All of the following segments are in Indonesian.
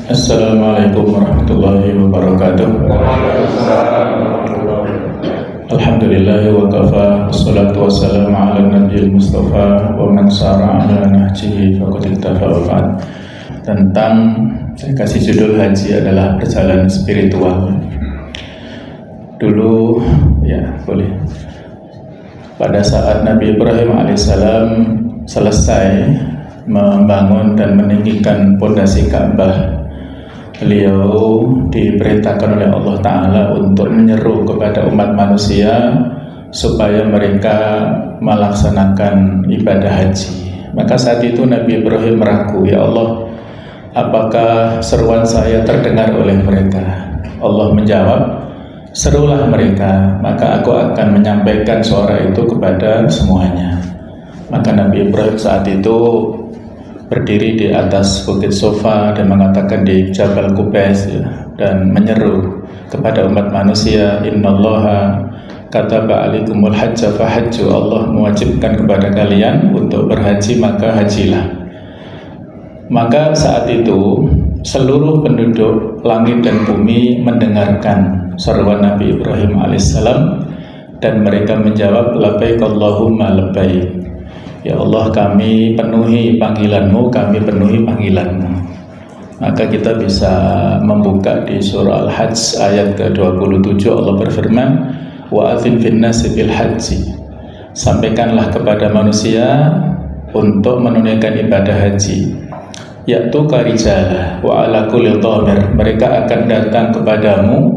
Assalamualaikum warahmatullahi wabarakatuh. Alhamdulillah wa kafa, wassalatu wassalamu ala nabiyil mustafa wa man sara ala nahjihi faqad iktafa wa ba'd. Tentang, saya kasih judul haji adalah perjalanan spiritual. Dulu, ya boleh, pada saat Nabi Ibrahim alaihissalam selesai membangun dan meninggikan pondasi Ka'bah, beliau diperintahkan oleh Allah Ta'ala untuk menyeru kepada umat manusia supaya mereka melaksanakan ibadah haji. Maka saat itu Nabi Ibrahim meragu, ya Allah, apakah seruan saya terdengar oleh mereka? Allah menjawab, serulah mereka, maka aku akan menyampaikan suara itu kepada semuanya. Maka Nabi Ibrahim saat itu berdiri di atas bukit Sofa dan mengatakan di Jabal Qubais, ya, dan menyeru kepada umat manusia, innallaha kataba alaikumul hajja fahajju, Allah mewajibkan kepada kalian untuk berhaji, maka hajilah. Maka saat itu seluruh penduduk langit dan bumi mendengarkan seruan Nabi Ibrahim alaihissalam dan mereka menjawab, labbaik Allahumma labbaik. Ya Allah, kami penuhi panggilanmu, kami penuhi panggilanmu. Maka kita bisa membuka di surah Al-Hajj ayat ke-27. Allah berfirman, wa adzin fin nasi bil haji, sampaikanlah kepada manusia untuk menunaikan ibadah haji. Yaitu karijala wa ala kulli dhamir, mereka akan datang kepadamu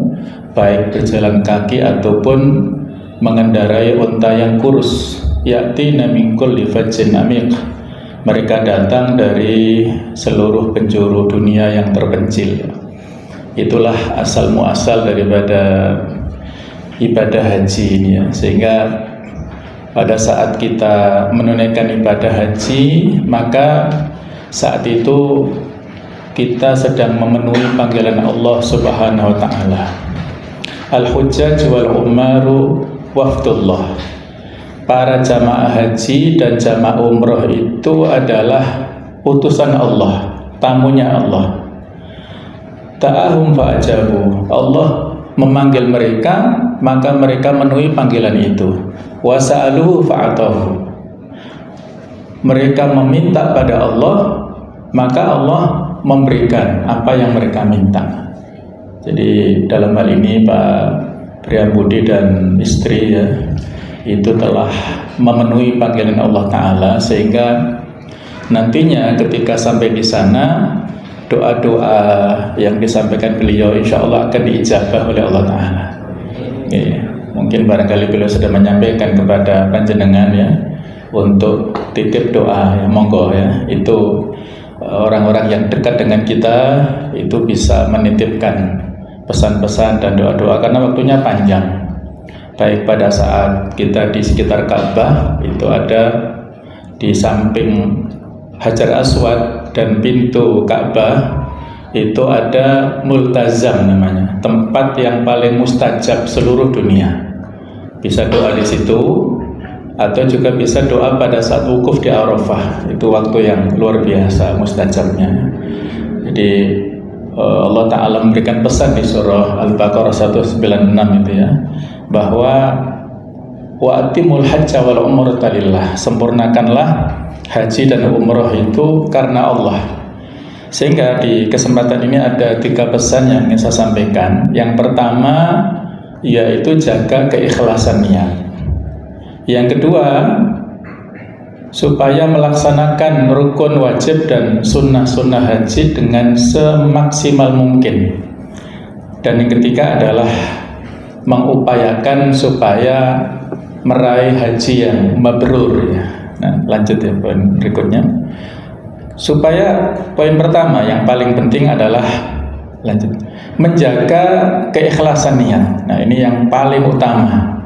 baik berjalan kaki ataupun mengendarai unta yang kurus. Ya'tina min kulli fajjin amiq, mereka datang dari seluruh penjuru dunia yang terpencil. Itulah asal muasal daripada ibadah haji ini, ya. Sehingga pada saat kita menunaikan ibadah haji, maka saat itu kita sedang memenuhi panggilan Allah Subhanahu wa taala. Al-hujjaj wal ummaru wafdullah. Para jamaah haji dan jamaah umroh itu adalah utusan Allah, tamunya Allah. Ta'ahum fa'ajabu, Allah memanggil mereka, maka mereka memenuhi panggilan itu. Wasa'aluhu fa'atahu, mereka meminta pada Allah, maka Allah memberikan apa yang mereka minta. Jadi dalam hal ini Pak Priyambudi dan istri, ya, itu telah memenuhi panggilan Allah Ta'ala, sehingga nantinya ketika sampai di sana, doa-doa yang disampaikan beliau insya Allah akan diijabah oleh Allah Ta'ala. Ya, mungkin barangkali beliau sudah menyampaikan kepada panjenengan, ya, untuk titip doa, ya, monggo, ya, itu orang-orang yang dekat dengan kita itu bisa menitipkan pesan-pesan dan doa-doa, karena waktunya panjang. Baik pada saat kita di sekitar Ka'bah, itu ada di samping Hajar Aswad dan pintu Ka'bah itu ada multazam namanya, tempat yang paling mustajab seluruh dunia. Bisa doa di situ, atau juga bisa doa pada saat wukuf di Arafah. Itu waktu yang luar biasa mustajabnya. Jadi Allah Ta'ala memberikan pesan di surah Al-Baqarah 196 itu, ya, bahwa wa atimul hajja wal umrata lillah, sempurnakanlah haji dan umrah itu karena Allah. Sehingga di kesempatan ini ada 3 pesan yang ingin saya sampaikan. Yang pertama yaitu jaga keikhlasan niat. Yang kedua, supaya melaksanakan rukun wajib dan sunnah-sunnah haji dengan semaksimal mungkin. Dan yang ketiga adalah mengupayakan supaya meraih haji yang mabrur, ya. Nah, lanjut, ya, poin berikutnya. Supaya poin pertama yang paling penting adalah menjaga keikhlasan niat. Nah, ini yang paling utama.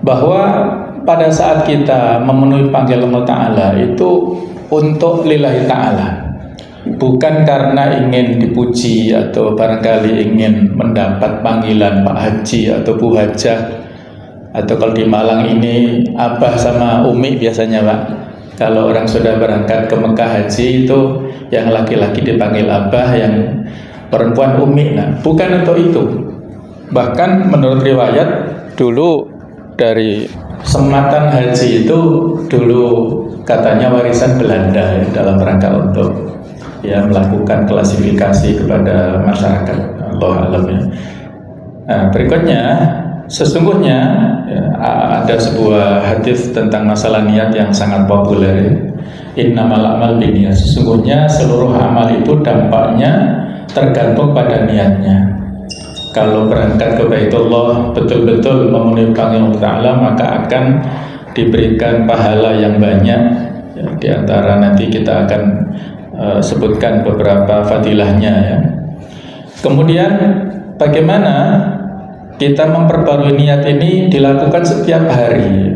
Bahwa pada saat kita memenuhi panggilan Allah Ta'ala itu untuk lillahi ta'ala, bukan karena ingin dipuji atau barangkali ingin mendapat panggilan Pak Haji atau Bu Hajah, atau kalau di Malang ini Abah sama Umi biasanya, Pak, Kalau orang sudah berangkat ke Mekah haji itu yang laki-laki dipanggil abah, yang perempuan umi. Nah, bukan untuk itu. Bahkan menurut riwayat dulu dari sematan haji itu dulu katanya warisan Belanda ya, dalam rangka untuk ya melakukan klasifikasi kepada masyarakat. Allah alam ya. Nah, berikutnya sesungguhnya ya, ada sebuah hadis tentang masalah niat yang sangat populer ya. Innamal a'mal binniyat. Sesungguhnya seluruh amal itu dampaknya tergantung pada niatnya. Kalau berangkat ke Baitullah betul-betul memenuhi panggilan Allah Ta'ala, maka akan diberikan pahala yang banyak ya, di antara nanti kita akan sebutkan beberapa fadilahnya ya. Kemudian bagaimana kita memperbarui niat ini dilakukan setiap hari,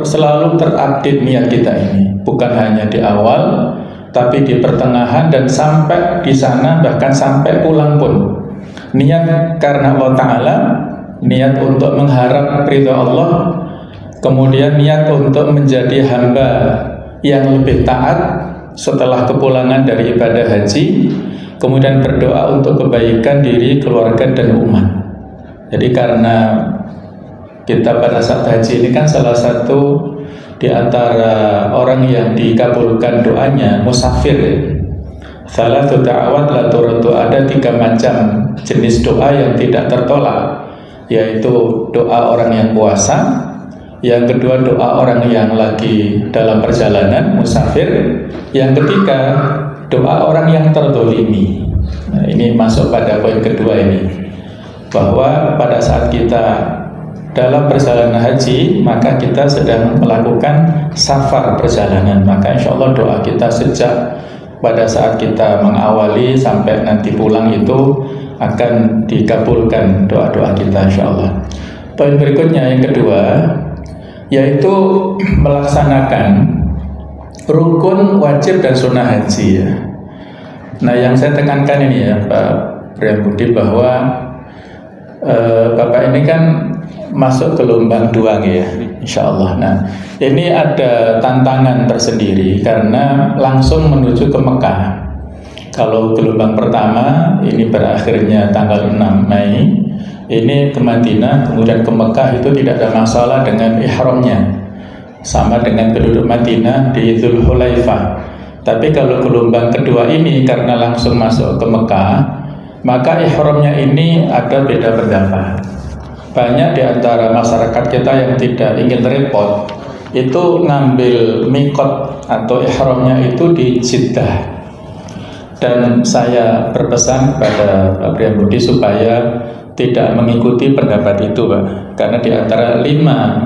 selalu terupdate niat kita ini, bukan hanya di awal tapi di pertengahan dan sampai di sana, bahkan sampai pulang pun. Niat karena Allah Ta'ala, niat untuk mengharap ridha Allah, kemudian niat untuk menjadi hamba yang lebih taat setelah kepulangan dari ibadah haji, kemudian berdoa untuk kebaikan diri, keluarga, dan umat. Jadi karena kita pada saat haji ini kan salah satu di antara orang yang dikabulkan doanya musafir ya. Salatu da'awat la turadu, ada 3 macam jenis doa yang tidak tertolak, yaitu doa orang yang puasa, yang kedua doa orang yang lagi dalam perjalanan musafir, yang ketiga doa orang yang terdolimi. Nah, ini masuk pada poin kedua ini, bahwa pada saat kita dalam perjalanan haji maka kita sedang melakukan safar perjalanan, maka insya Allah doa kita sejak pada saat kita mengawali sampai nanti pulang itu akan dikabulkan doa-doa kita insya Allah. Poin berikutnya yang kedua, yaitu melaksanakan rukun, wajib, dan sunnah haji ya. Nah, yang saya tekankan ini ya Pak Priyambudi, bahwa Bapak ini kan masuk gelombang 2 ya, insya Allah. Nah, ini ada tantangan tersendiri karena langsung menuju ke Mekah. Kalau gelombang pertama ini berakhirnya tanggal 6 Mei, ini ke Madinah, kemudian ke Mekah, itu tidak ada masalah dengan ihramnya, sama dengan penduduk Madinah di Dzul Hulaifah. Tapi kalau gelombang kedua ini karena langsung masuk ke Mekah, maka ihramnya ini ada beda pendapat. Banyak di antara masyarakat kita yang tidak ingin repot itu ngambil mikot atau ihramnya itu di Jeddah. Dan saya berpesan kepada Pak Priyambudi supaya tidak mengikuti pendapat itu, Pak. Karena di antara 5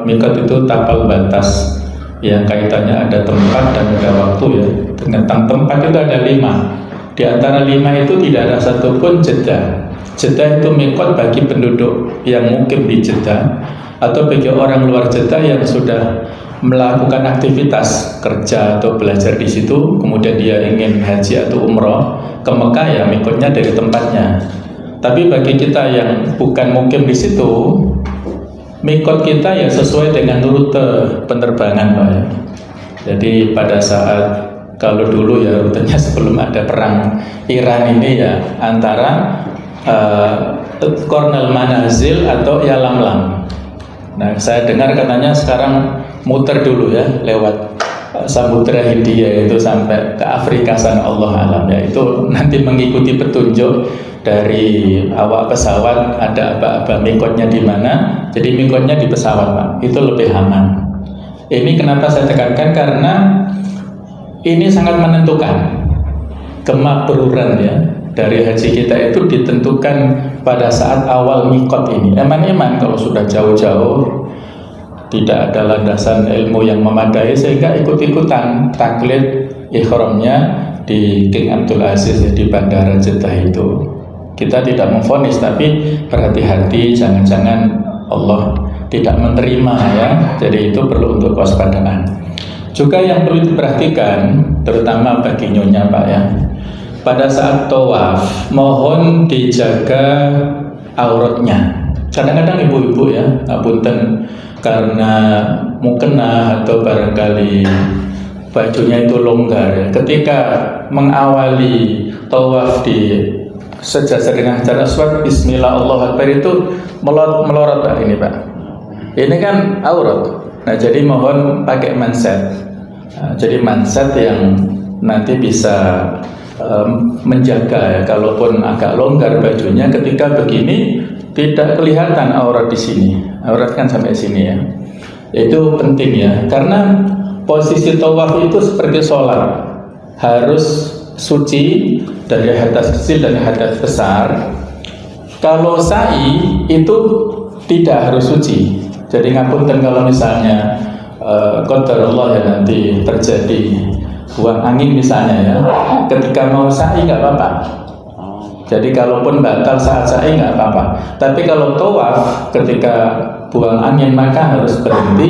mikot itu tapal batas yang kaitannya ada tempat dan ada waktu ya. Tentang tempat itu ada 5. Di antara 5 itu tidak ada satupun Jeddah. Jeddah itu mikot bagi penduduk yang mukim di Jeddah atau bagi orang luar Jeddah yang sudah melakukan aktivitas kerja atau belajar di situ, kemudian dia ingin haji atau umroh ke Mekah, ya mikotnya dari tempatnya. Tapi bagi kita yang bukan mukim di situ, mikot kita ya sesuai dengan rute penerbangan, Pak. Jadi pada saat kalau dulu ya rutenya sebelum ada perang Iran ini ya antara Kornel Manazil atau Yalamlam. Nah, saya dengar katanya sekarang muter dulu ya lewat Samudra Hindia itu sampai ke Afrika sana, Allah alam ya. Itu nanti mengikuti petunjuk dari awak pesawat, ada apa-apa mikotnya di mana. Jadi mikotnya di pesawat, Pak. Itu lebih aman. Ini kenapa saya tekankan, karena ini sangat menentukan kemakruran ya dari haji kita itu ditentukan pada saat awal mikot ini. Eman-eman kalau sudah jauh-jauh tidak ada landasan ilmu yang memadai sehingga ikut-ikutan taklid ihramnya di King Abdul Aziz ya, di Bandara Jeddah itu. Kita tidak memvonis, tapi berhati-hati jangan-jangan Allah tidak menerima ya. Jadi itu perlu untuk waspadaan. Juga yang perlu diperhatikan terutama bagi nyonya, Pak ya. Pada saat tawaf mohon dijaga auratnya. Kadang-kadang ibu-ibu ya, ngapunten, karena mukena atau barangkali bajunya itu longgar ya. Ketika mengawali tawaf di sejajar dengan Hajar Aswad, Bismillah Allahu Akbar itu melorot Pak ini Pak. Ini kan aurat. Nah jadi mohon pakai manset. Jadi manset yang nanti bisa menjaga ya, kalaupun agak longgar bajunya ketika begini tidak kelihatan aurat di sini. Aurat kan sampai sini ya. Itu penting ya, karena posisi tawaf itu seperti sholat, harus suci dari hadas kecil dan hadas besar. Kalau sa'i itu tidak harus suci. Jadi ngapunten kalau misalnya qadarullah ya nanti terjadi buang angin misalnya ya, ketika mau sa'i nggak apa-apa. Jadi kalaupun batal saat sa'i nggak apa-apa. Tapi kalau tawaf ketika buang angin maka harus berhenti,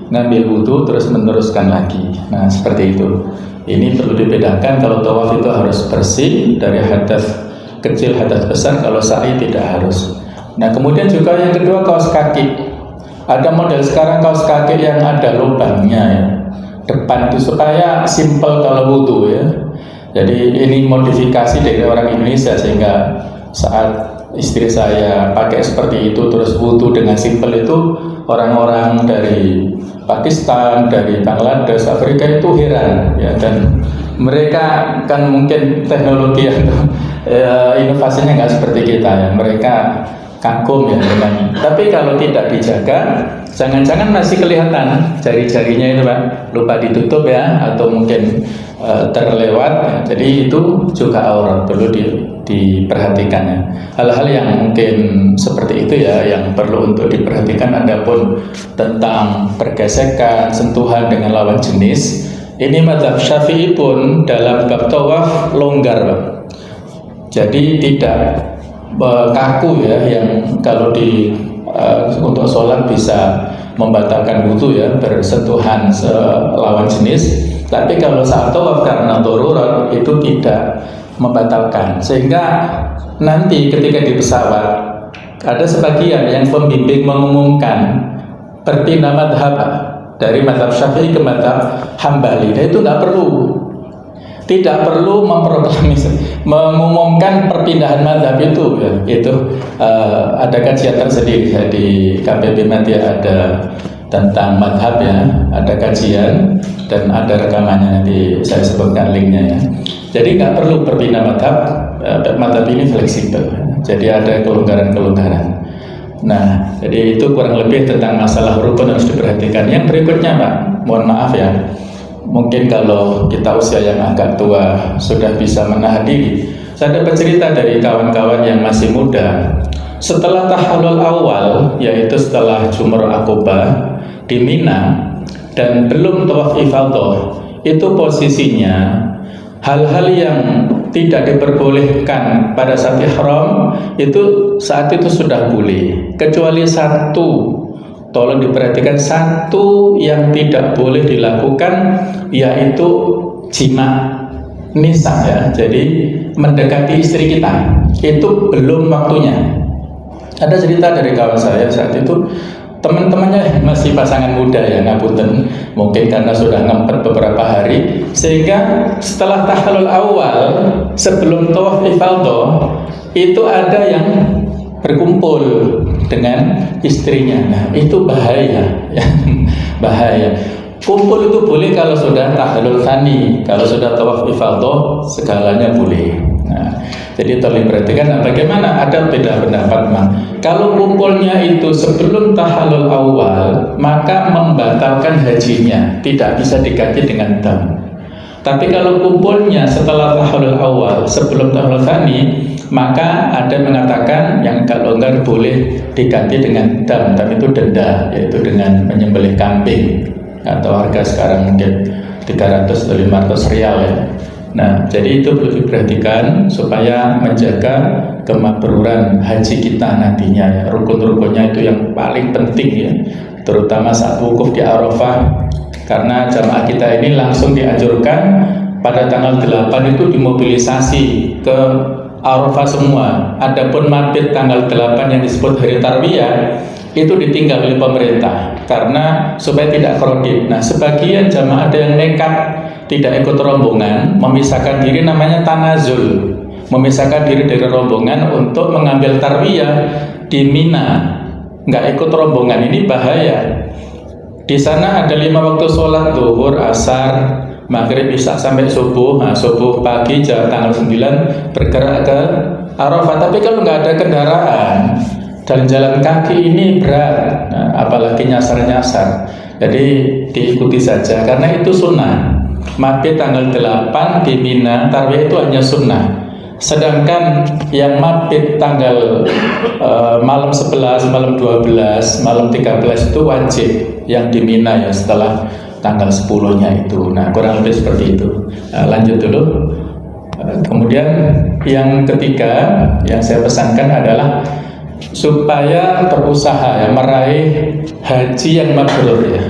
ngambil wudhu terus meneruskan lagi. Nah seperti itu. Ini perlu dibedakan, kalau tawaf itu harus bersih dari hadas kecil hadas besar, kalau sa'i tidak harus. Nah kemudian juga yang kedua kaos kaki. Ada model sekarang kaos kaki yang ada lubangnya ya, depan itu supaya simple kalau wudhu ya. Jadi ini modifikasi dari orang Indonesia sehingga saat istri saya pakai seperti itu terus wudhu dengan simple itu, orang-orang dari Pakistan, dari Bangladesh, Afrika itu heran ya, dan mereka kan mungkin teknologi atau inovasinya nggak seperti kita ya, mereka kagum ya dengan. Tapi kalau tidak dijaga, jangan-jangan masih kelihatan jari-jarinya itu Pak, lupa ditutup ya, atau mungkin terlewat ya. Jadi itu juga aurat, perlu diperhatikan ya. Hal-hal yang mungkin seperti itu ya yang perlu untuk diperhatikan. Adapun tentang pergesekan, sentuhan dengan lawan jenis, ini mazhab Syafi'i pun dalam bab tawaf longgar Pak. Jadi tidak kaku ya, yang kalau untuk sholat bisa membatalkan wudhu ya, bersentuhan lawan jenis. Tapi kalau saat tawaf karena darurat itu tidak membatalkan. Sehingga nanti ketika di pesawat ada sebagian yang pembimbing mengumumkan berpindah madhab dari madhab Syafi'i ke madhab Hambali. Nah itu nggak perlu. Tidak perlu mengumumkan perpindahan madhab itu ya. Itu ada kajian tersendiri ya, di KPP Madya ada tentang madhab ya, ada kajian dan ada rekamannya, nanti saya sebutkan linknya ya. Jadi nggak perlu berpindah madhab, madhab ini fleksibel, jadi ada kelonggaran-kelonggaran. Nah, jadi itu kurang lebih tentang masalah rukun harus diperhatikan. Yang berikutnya Pak, mohon maaf ya, mungkin kalau kita usia yang agak tua sudah bisa menahan diri. Saya dapat cerita dari kawan-kawan yang masih muda, setelah tahallul awal, yaitu setelah Jumroh Aqobah di Mina dan belum tawaf ifadah, itu posisinya hal-hal yang tidak diperbolehkan pada saat ihram itu saat itu sudah boleh, kecuali satu. Tolong diperhatikan, satu yang tidak boleh dilakukan yaitu jima nisa ya, jadi mendekati istri kita, itu belum waktunya. Ada cerita dari kawan saya saat itu, teman-temannya masih pasangan muda ya, ngapunten, mungkin karena sudah ngempet beberapa hari, sehingga setelah tahallul awal sebelum tawaf ifadah itu ada yang berkumpul dengan istrinya. Nah itu bahaya ya. Bahaya. Kumpul itu boleh kalau sudah tahallul tsani, kalau sudah tawaf ifadah segalanya boleh. Nah, jadi tolong perhatikan. Bagaimana, ada beda pendapat Bang. Kalau kumpulnya itu sebelum tahallul awal, maka membatalkan hajinya, tidak bisa diganti dengan dam. Tapi kalau kumpulnya setelah tahallul awal sebelum tahallul tsani, maka ada mengatakan yang agak longgar boleh diganti dengan dam, tapi itu denda, yaitu dengan menyembelih kambing, atau harga sekarang mungkin 300 atau 500 rial ya. Nah, jadi itu perlu diperhatikan supaya menjaga kemakruran haji kita nantinya ya. Rukun-rukunnya itu yang paling penting ya, terutama saat wukuf di Arafah, karena jamaah kita ini langsung dianjurkan pada tanggal 8 itu dimobilisasi ke Arafah semua. Adapun mabit tanggal 8 yang disebut hari Tarwiyah itu ditinggal oleh pemerintah. karena supaya tidak kredit. Nah, sebagian jamaah ada yang nekat tidak ikut rombongan, memisahkan diri, namanya tanazul, memisahkan diri dari rombongan untuk mengambil tarwiyah di Mina, nggak ikut rombongan. Ini bahaya. Di sana ada 5 waktu sholat, zuhur, asar, maghrib, isya sampai subuh. Nah, subuh pagi tanggal 9 bergerak ke Arafah. Tapi kalau nggak ada kendaraan dan jalan kaki ini berat, nah, apalagi nyasar-nyasar. Jadi diikuti saja karena itu sunnah. Mabit tanggal 8 di Mina, tarwiyah itu hanya sunnah. Sedangkan yang mabit tanggal malam 11, malam 12, malam 13 itu wajib yang di Mina ya, setelah tanggal 10-nya itu. Nah, kurang lebih seperti itu. Lanjut dulu. Kemudian yang ketiga yang saya pesankan adalah supaya berusaha ya meraih haji yang mabrur ya.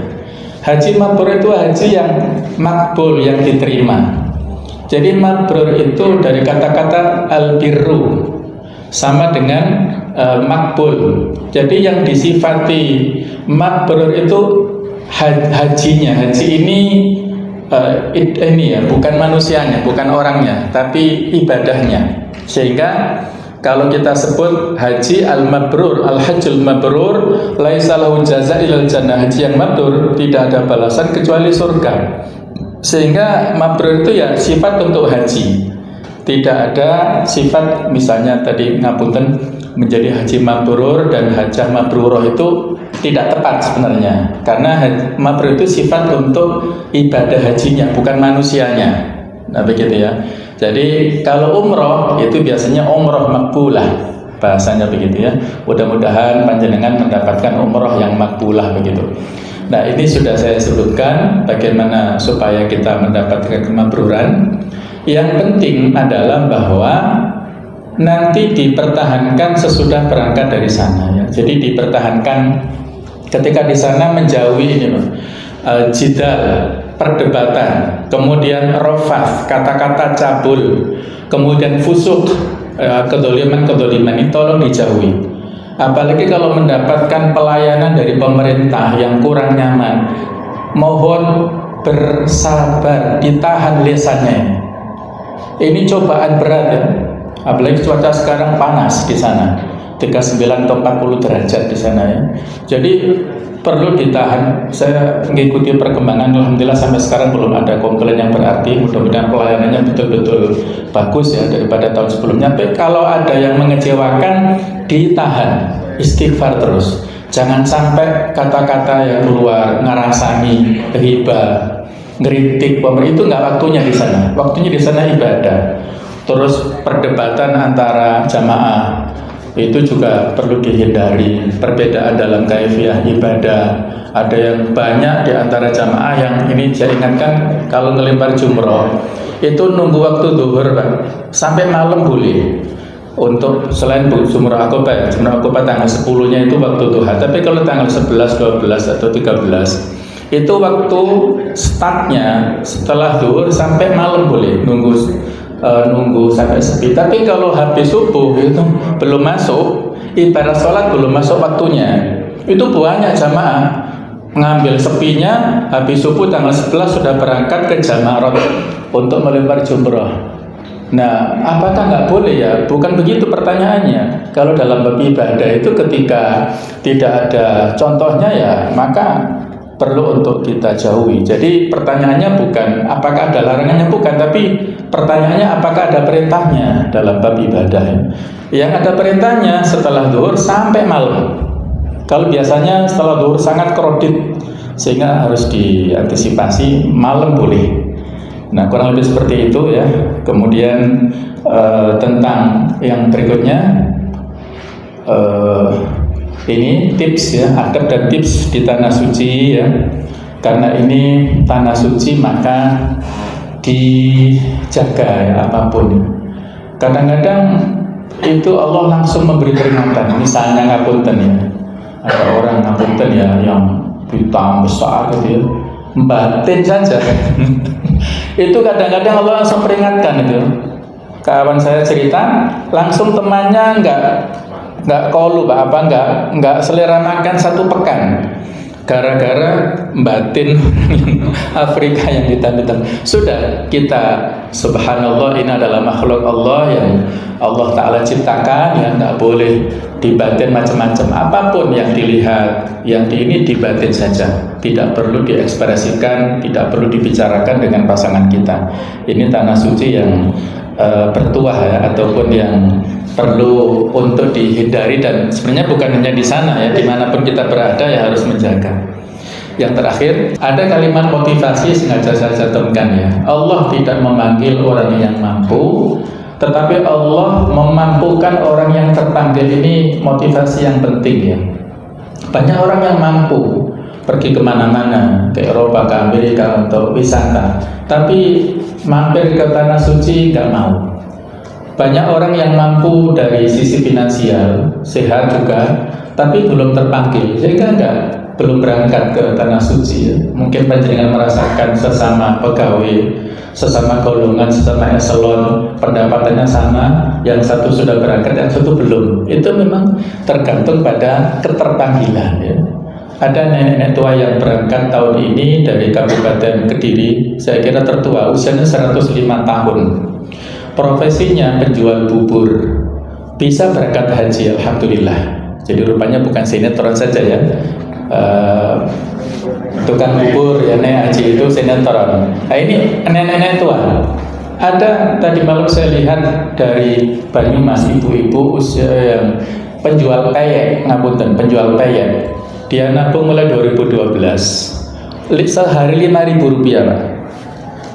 Haji mabrur itu haji yang makbul, yang diterima. Jadi mabrur itu dari kata-kata al-birru, sama dengan makbul. Jadi yang disifati mabrur itu hajinya. Haji ini ya, bukan manusianya, bukan orangnya, tapi ibadahnya. Sehingga kalau kita sebut haji al-mabrur, al-hajjul mabrur, laisa lahu jazaa ilal jannah, haji yang mabrur tidak ada balasan kecuali surga. Sehingga mabrur itu ya sifat untuk haji. Tidak ada sifat misalnya tadi ngapunten menjadi haji mabrur dan hajah mabruroh itu tidak tepat sebenarnya. Karena mabrur itu sifat untuk ibadah hajinya, bukan manusianya. Nah, begitu ya. Jadi kalau umroh itu biasanya umroh makbulah, bahasanya begitu ya. Mudah-mudahan panjenengan mendapatkan umroh yang makbulah begitu. Nah, ini sudah saya sebutkan bagaimana supaya kita mendapatkan kemabruran. Yang penting adalah bahwa nanti dipertahankan sesudah berangkat dari sana ya. Jadi dipertahankan ketika di sana menjauhi ini jidal, perdebatan, kemudian rofaf, kata-kata cabul, kemudian fusuk, kedoliman ini tolong dijauhi. Apalagi kalau mendapatkan pelayanan dari pemerintah yang kurang nyaman, mohon bersabar, ditahan lisannya. Ini cobaan berat ya. Apalagi cuaca sekarang panas di sana, 39 atau 40 derajat di sana ya. Jadi perlu ditahan. Saya mengikuti perkembangan, alhamdulillah sampai sekarang belum ada komplain yang berarti. Mudah-mudahan pelayanannya betul-betul bagus ya daripada tahun sebelumnya. Tapi kalau ada yang mengecewakan, ditahan, istighfar terus. Jangan sampai kata-kata yang keluar ngerasani, ghibah, ngeritik pemerintah, itu nggak waktunya di sana. Waktunya di sana ibadah. Terus perdebatan antara jamaah itu juga perlu dihindari. Perbedaan dalam kaifiyah ibadah. Ada yang banyak di antara jamaah yang ini saya ingatkan kalau ngelempar jumroh itu nunggu waktu zuhur Pak, sampai malam boleh. Untuk selain jumroh akobah ya, jumroh akobah tanggal 10-nya itu waktu duha. Tapi kalau tanggal 11, 12 atau 13 itu waktu startnya setelah zuhur sampai malam boleh nunggu sampai sepi. Tapi kalau habis subuh itu belum masuk, ibarat sholat belum masuk waktunya, itu banyak jamaah ngambil sepinya habis subuh tanggal 11 sudah berangkat ke Jamarat untuk melempar jumroh. Nah, apakah nggak boleh ya? Bukan begitu pertanyaannya. Kalau dalam bab ibadah itu ketika tidak ada contohnya ya, maka perlu untuk kita jauhi. Jadi pertanyaannya bukan apakah ada larangannya, bukan, tapi pertanyaannya apakah ada perintahnya dalam bab ibadah. Yang ada perintahnya setelah zuhur sampai malam. Kalau biasanya setelah zuhur sangat kredit, sehingga harus diantisipasi malam boleh. Nah, kurang lebih seperti itu ya. Kemudian tentang yang berikutnya, ini tips ya, adab dan tips di tanah suci ya. Karena ini tanah suci maka dijaga ya, apapun. Kadang-kadang itu Allah langsung memberi peringatan. Misalnya ngapunten ya, ada orang ngapunten ya yang hitam besar gitu ya, batin saja. Itu kadang-kadang Allah langsung peringatkan itu. Kawan saya cerita, langsung temannya nggak kolu, nggak selera makan 1 pekan. gara-gara batin Afrika yang hitam-hitam. Sudah, kita subhanallah, ini adalah makhluk Allah yang Allah Ta'ala ciptakan, ya tidak boleh dibatin macam-macam. Apapun yang dilihat, yang ini dibatin saja, tidak perlu diekspresikan, tidak perlu dibicarakan dengan pasangan kita. Ini tanah suci yang bertuah ya, ataupun yang perlu untuk dihindari, dan sebenarnya bukan hanya di sana ya, dimanapun kita berada ya harus menjaga. Yang terakhir, ada kalimat motivasi sengaja saya cantumkan ya. Allah tidak memanggil orang yang mampu, tetapi Allah memampukan orang yang terpanggil. Ini motivasi yang penting ya. Banyak orang yang mampu pergi kemana-mana, ke Eropa, ke Amerika untuk wisata, tapi mampir ke tanah suci nggak mau. Banyak orang yang mampu dari sisi finansial, sehat juga, tapi belum terpanggil, sehingga belum berangkat ke tanah suci ya. Mungkin panjenengan merasakan sesama pegawai, sesama golongan, sesama eselon, pendapatannya sama, yang satu sudah berangkat, yang satu belum. Itu memang tergantung pada keterpanggilan ya. Ada nenek-nenek tua yang berangkat tahun ini dari Kabupaten Kediri, saya kira tertua, usianya 105 tahun. Profesinya penjual bubur, bisa berangkat haji, alhamdulillah. Jadi rupanya bukan sinetron saja ya, tukang bubur ya, nenek haji itu sinetron. Nah ini nenek-nenek tua. Ada tadi malam saya lihat dari Banyumas, ibu-ibu usia yang penjual peyek, ngapunten, penjual peyek. Dia nabung mulai 2012, sehari 5.000 rupiah Pak.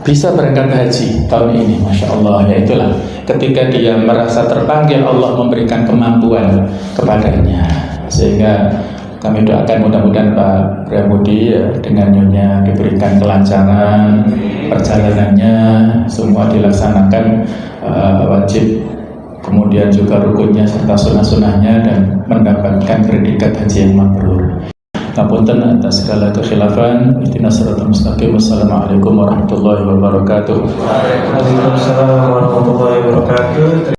Bisa berangkat haji tahun ini, Masya Allah. Ya itulah, ketika dia merasa terpanggil, Allah memberikan kemampuan kepadanya. Sehingga kami doakan mudah-mudahan Pak Priamudi ya, dengan nyonya diberikan kelancaran perjalanannya, semua dilaksanakan wajib, kemudian juga rukunnya serta sunnah-sunnahnya, dan mendapatkan predikat haji yang mabrur. Ngapunten atas segala kekhilafan. Ihdinas siratal mustaqim. Wassalamualaikum warahmatullahi wabarakatuh. Waalaikumsalam warahmatullahi wabarakatuh.